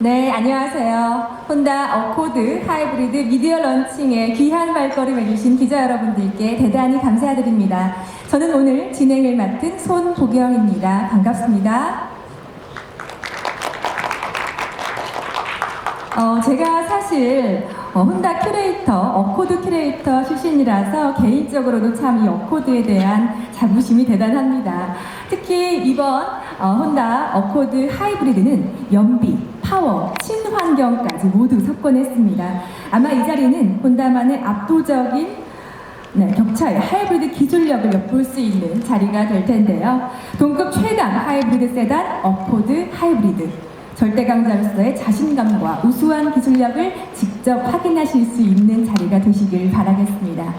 네, 안녕하세요. 혼다 어코드 하이브리드 미디어 런칭에 귀한 발걸음 해주신 기자 여러분들께 대단히 감사드립니다. 저는 오늘 진행을 맡은 손보경입니다. 반갑습니다. 제가 사실 혼다 큐레이터, 어코드 큐레이터 출신이라서 개인적으로도 참 이 어코드에 대한 자부심이 대단합니다. 특히 이번 혼다 어코드 하이브리드는 연비, 파워, 친환경까지 모두 석권했습니다. 아마 이 자리는 혼다만의 압도적인 격차의 하이브리드 기술력을 엿볼 수 있는 자리가 될 텐데요. 동급 최강 하이브리드 세단 어코드 하이브리드. 절대강자로서의 자신감과 우수한 기술력을 직접 확인하실 수 있는 자리가 되시길 바라겠습니다.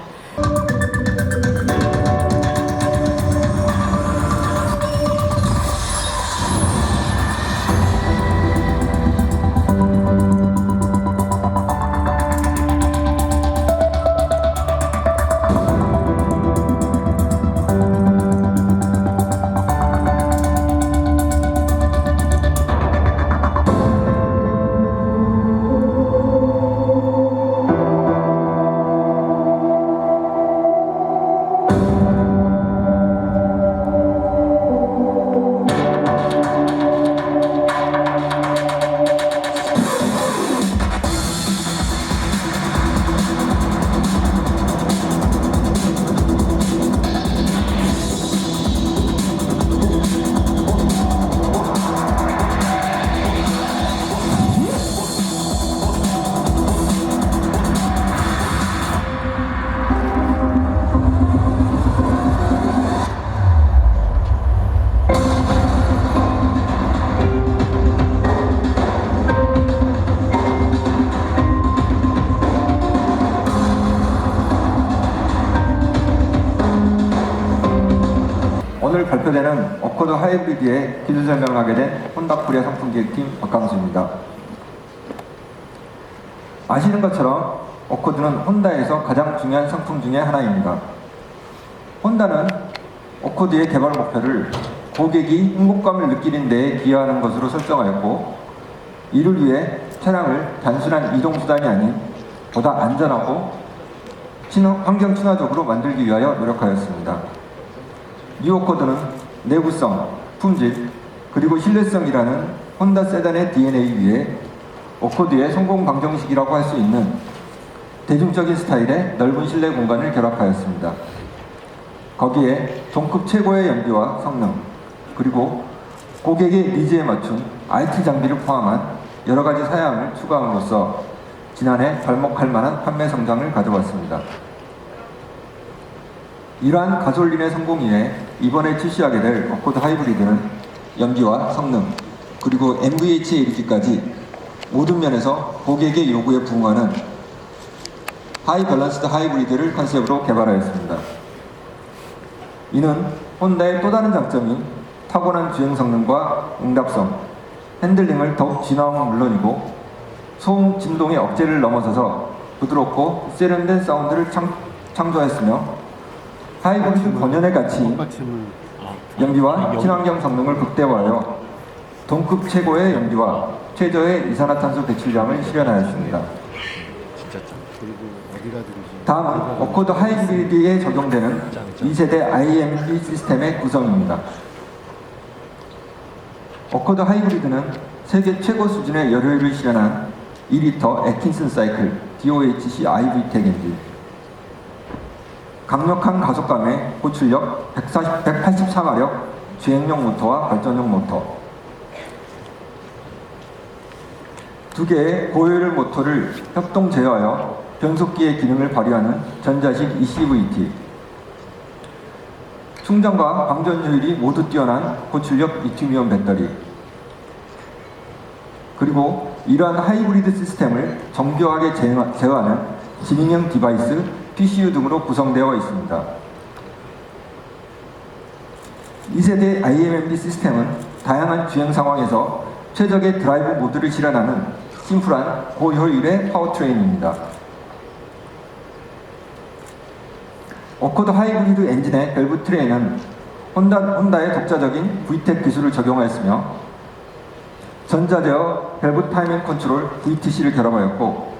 오늘 발표되는 어코드 하이브리드의 기술 설명을 하게 된 혼다 코리아 상품기획팀 박강수입니다. 아시는 것처럼 어코드는 혼다에서 가장 중요한 상품 중에 하나입니다. 혼다는 어코드의 개발 목표를 고객이 행복감을 느끼는 데에 기여하는 것으로 설정하였고, 이를 위해 차량을 단순한 이동수단이 아닌 보다 안전하고 환경 친화적으로 만들기 위하여 노력하였습니다. 이 어코드는 내구성, 품질, 그리고 신뢰성이라는 혼다 세단의 DNA 위에 어코드의 성공 방정식이라고 할 수 있는 대중적인 스타일의 넓은 실내 공간을 결합하였습니다. 거기에 동급 최고의 연비와 성능, 그리고 고객의 니즈에 맞춘 IT 장비를 포함한 여러 가지 사양을 추가함으로써 지난해 발목할 만한 판매 성장을 가져왔습니다. 이러한 가솔린의 성공 이에 이번에 출시하게 될 어코드 하이브리드는 연비와 성능, 그리고 MVH에 이르기까지 모든 면에서 고객의 요구에 부응하는 하이 밸런스드 하이브리드를 컨셉으로 개발하였습니다. 이는 혼다의 또 다른 장점인 타고난 주행 성능과 응답성, 핸들링을 더욱 진화함은 물론이고 소음 진동의 억제를 넘어서서 부드럽고 세련된 사운드를 창조하였으며 하이브리드 본연의 가치, 연비와 친환경 성능을 극대화하여 동급 최고의 연비와 최저의 이산화탄소 배출량을 실현하였습니다. 다음은 어코드 하이브리드에 적용되는 2세대 IMP 시스템의 구성입니다. 어코드 하이브리드는 세계 최고 수준의 열효율을 실현한 2리터 애킨슨 사이클 DOHC IV텍 엔진, 강력한 가속감에 고출력 184마력 주행용 모터와 발전용 모터, 두 개의 고효율 모터를 협동 제어하여 변속기의 기능을 발휘하는 전자식 ECVT, 충전과 방전 효율이 모두 뛰어난 고출력 리튬이온 배터리, 그리고 이러한 하이브리드 시스템을 정교하게 제어하는 지능형 디바이스 PCU 등으로 구성되어 있습니다. 2세대 IMMD 시스템은 다양한 주행 상황에서 최적의 드라이브 모드를 실현하는 심플한 고효율의 파워트레인입니다. 어코드 하이브리드 엔진의 밸브 트레이는 혼다의 독자적인 VTEC 기술을 적용하였으며 전자제어 밸브 타이밍 컨트롤 VTC를 결합하였고,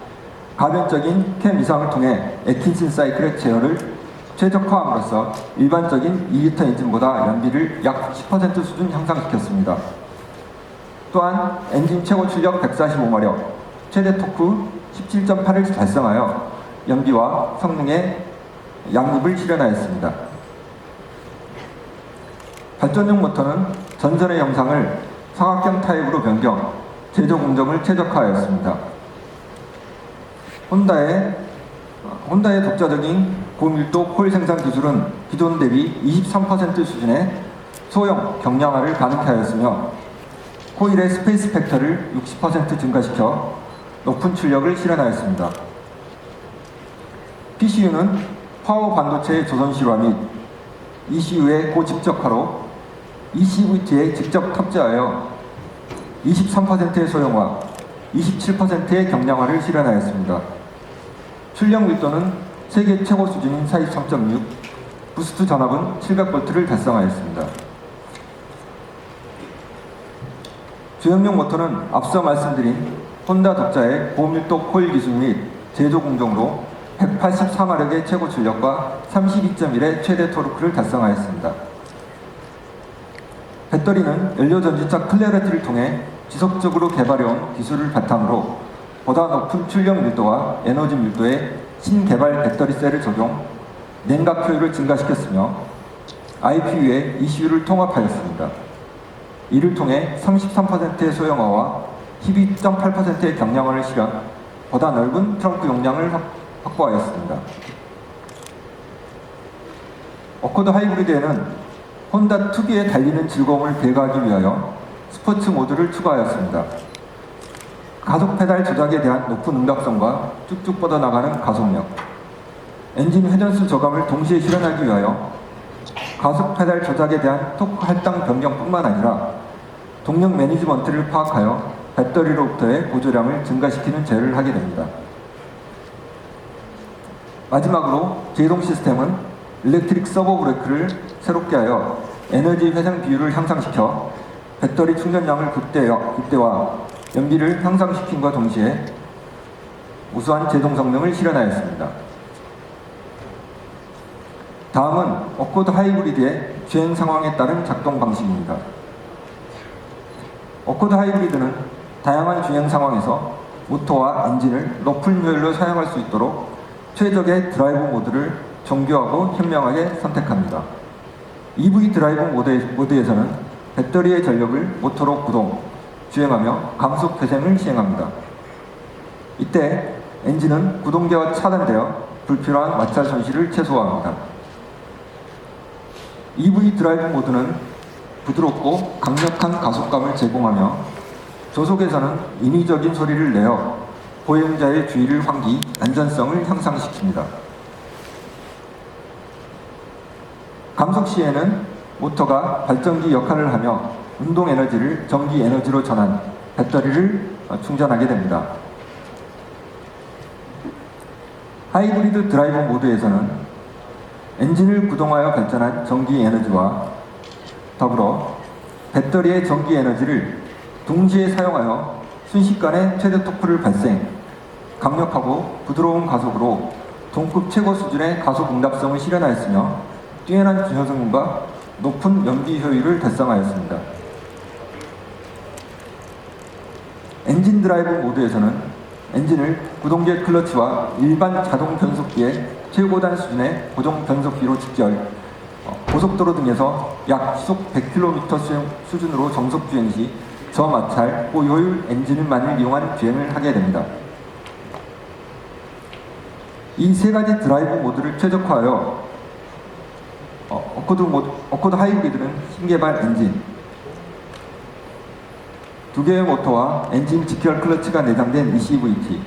가변적인 캠 이상을 통해 애킨슨 사이클의 제어를 최적화함으로써 일반적인 2리터 엔진보다 연비를 약 10% 수준 향상시켰습니다. 또한 엔진 최고 출력 145마력, 최대 토크 17.8을 달성하여 연비와 성능의 양립을 실현하였습니다. 발전용 모터는 전선의 형상을 사각형 타입으로 변경, 제조 공정을 최적화하였습니다. 혼다의 독자적인 고밀도 코일 생산 기술은 기존 대비 23% 수준의 소형 경량화를 가능케 하였으며, 코일의 스페이스 팩터를 60% 증가시켜 높은 출력을 실현하였습니다. PCU는 파워 반도체의 조선 실화 및 ECU의 고집적화로 ECVT에 직접 탑재하여 23%의 소형화, 27%의 경량화를 실현하였습니다. 출력 밀도는 세계 최고 수준인 43.6, 부스트 전압은 700V를 달성하였습니다. 주행용 모터는 앞서 말씀드린 혼다 독자의 고밀도 코일 기술 및 제조 공정으로 184마력의 최고 출력과 32.1의 최대 토르크를 달성하였습니다. 배터리는 연료전지차 클래리티를 통해 지속적으로 개발해온 기술을 바탕으로 보다 높은 출력 밀도와 에너지 밀도의 신개발 배터리 셀을 적용, 냉각 효율을 증가시켰으며 IPU에 ECU를 통합하였습니다. 이를 통해 33%의 소형화와 12.8%의 경량화를 실현, 보다 넓은 트렁크 용량을 확보하였습니다. 어코드 하이브리드에는 혼다 특유의 달리는 즐거움을 배가하기 위하여 스포츠 모드를 추가하였습니다. 가속 페달 조작에 대한 높은 응답성과 쭉쭉 뻗어나가는 가속력, 엔진 회전수 저감을 동시에 실현하기 위하여 가속 페달 조작에 대한 토크 할당 변경뿐만 아니라 동력 매니지먼트를 파악하여 배터리로부터의 보조량을 증가시키는 제어를 하게 됩니다. 마지막으로 제동 시스템은 일렉트릭 서버 브레이크를 새롭게 하여 에너지 회생 비율을 향상시켜 배터리 충전량을 극대화, 연비를 향상시킴과 동시에 우수한 제동 성능을 실현하였습니다. 다음은 어코드 하이브리드의 주행 상황에 따른 작동 방식입니다. 어코드 하이브리드는 다양한 주행 상황에서 모터와 엔진을 높은 효율로 사용할 수 있도록 최적의 드라이브 모드를 정교하고 현명하게 선택합니다. EV 드라이브 모드에서는 배터리의 전력을 모터로 구동, 주행하며 감속 회생을 시행합니다. 이때 엔진은 구동계와 차단되어 불필요한 마찰 손실을 최소화합니다. EV 드라이브 모드는 부드럽고 강력한 가속감을 제공하며 조속에서는 인위적인 소리를 내어 보행자의 주의를 환기, 안전성을 향상시킵니다. 감속 시에는 모터가 발전기 역할을 하며 운동 에너지를 전기 에너지로 전환, 배터리를 충전하게 됩니다. 하이브리드 드라이브 모드에서는 엔진을 구동하여 발전한 전기 에너지와 더불어 배터리의 전기 에너지를 동시에 사용하여 순식간에 최대 토크를 발생, 강력하고 부드러운 가속으로 동급 최고 수준의 가속 응답성을 실현하였으며 뛰어난 주행성능과 높은 연비 효율을 달성하였습니다. 엔진 드라이브 모드에서는 엔진을 구동계 클러치와 일반 자동 변속기의 최고단 수준의 고정 변속기로 직결, 고속도로 등에서 약 시속 100km 수준으로 정속 주행 시 저마찰, 고효율 엔진만을 이용한 주행을 하게 됩니다. 이 세 가지 드라이브 모드를 최적화하여 어코드 하이브리드는 신개발 엔진, 두 개의 모터와 엔진 직결 클러치가 내장된 ECVT,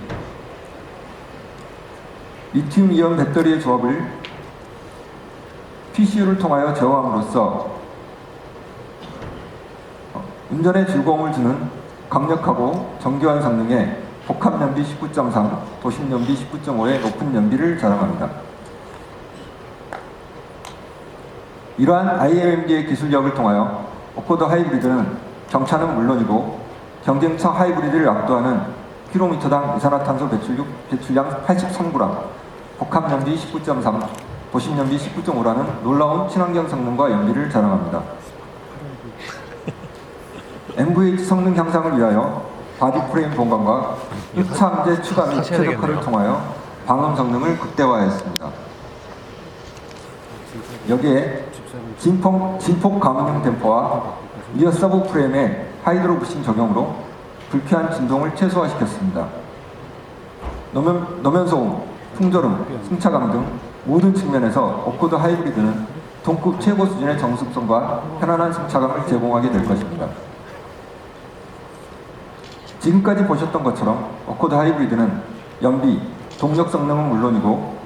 리튬이온 배터리의 조합을 PCU를 통하여 제어함으로써 운전에 즐거움을 주는 강력하고 정교한 성능의 복합 연비 19.3, 도심 연비 19.5의 높은 연비를 자랑합니다. 이러한 IMD의 기술력을 통하여 어코드 하이브리드는 경차는 물론이고 경쟁차 하이브리드를 압도하는 킬로미터당 이산화탄소 배출량 83g, 복합연비 19.3, 도심연비 19.5라는 놀라운 친환경 성능과 연비를 자랑합니다. MVH 성능 향상을 위하여 바디 프레임 공간과 흡차함재 추가 및 최적화를 통하여 방음 성능을 극대화했습니다. 여기에 진폭 감음용 댐퍼와 리어 서브 프레임의 하이드로 부싱 적용으로 불쾌한 진동을 최소화시켰습니다. 노면 소음, 풍절음, 승차감 등 모든 측면에서 어코드 하이브리드는 동급 최고 수준의 정숙성과 편안한 승차감을 제공하게 될 것입니다. 지금까지 보셨던 것처럼 어코드 하이브리드는 연비, 동력 성능은 물론이고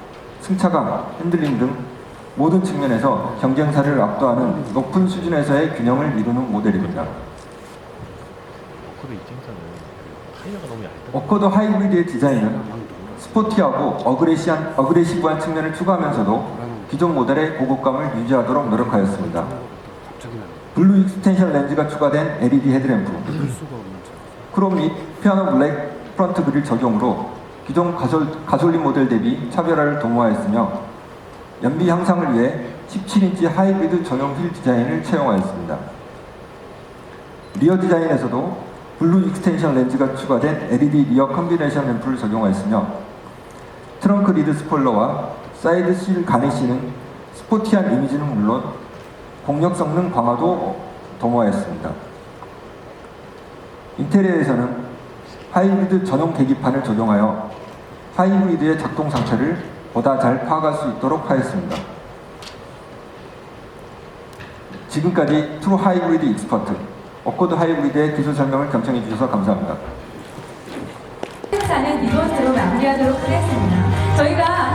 승차감, 핸들링 등 모든 측면에서 경쟁사를 압도하는 높은 수준에서의 균형을 이루는 모델입니다. 어코드 하이브리드의 디자인은 스포티하고 어그레시브한 측면을 추가하면서도 기존 모델의 고급감을 유지하도록 노력하였습니다. 블루 익스텐션 렌즈가 추가된 LED 헤드램프, 크롬 및 피아노 블랙 프런트 그릴 적용으로 기존 가솔린 모델 대비 차별화를 도모하였으며 연비 향상을 위해 17인치 하이브리드 전용 휠 디자인을 채용하였습니다. 리어 디자인에서도 블루 익스텐션 렌즈가 추가된 LED 리어 컨비네이션 램프를 적용하였으며 트렁크 리드 스포일러와 사이드 실 가니쉬는 스포티한 이미지는 물론 공력 성능 강화도 도모하였습니다. 인테리어에서는 하이브리드 전용 계기판을 적용하여 하이브리드의 작동 상태를 보다 잘 파악할 수 있도록 하였습니다. 지금까지 트루 하이브리드 익스퍼트, 어코드 하이브리드의 기술 설명을 경청해 주셔서 감사합니다. 행사는 이것으로 마무리하도록 하겠습니다. 저희가